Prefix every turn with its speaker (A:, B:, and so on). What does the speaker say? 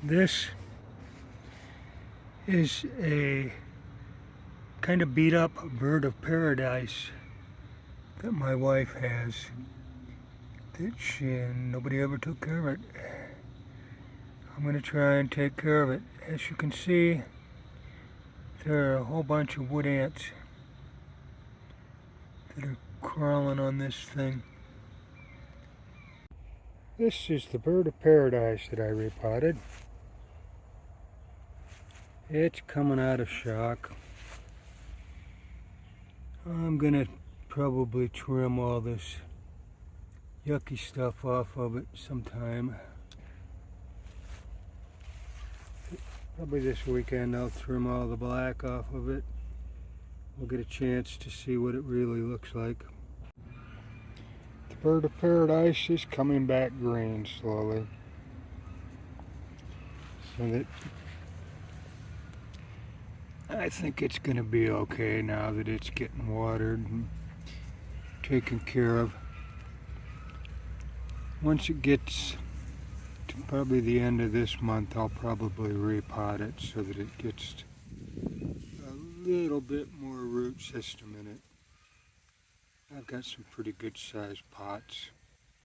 A: This is a kind of beat up bird of paradise that my wife has. Nobody ever took care of it. I'm going to try and take care of it. As you can see, there are a whole bunch of wood ants that are crawling on this thing. This is the bird of paradise that I repotted. It's coming out of shock. I'm going to probably trim all this yucky stuff off of it sometime. Probably this weekend I'll trim all the black off of it. We'll get a chance to see what it really looks like. The bird of paradise is coming back green slowly. So that I think it's going to be okay now that it's getting watered and taken care of. Once it gets to probably the end of this month, I'll probably repot it so that it gets a little bit more root system in it. I've got some pretty good sized pots.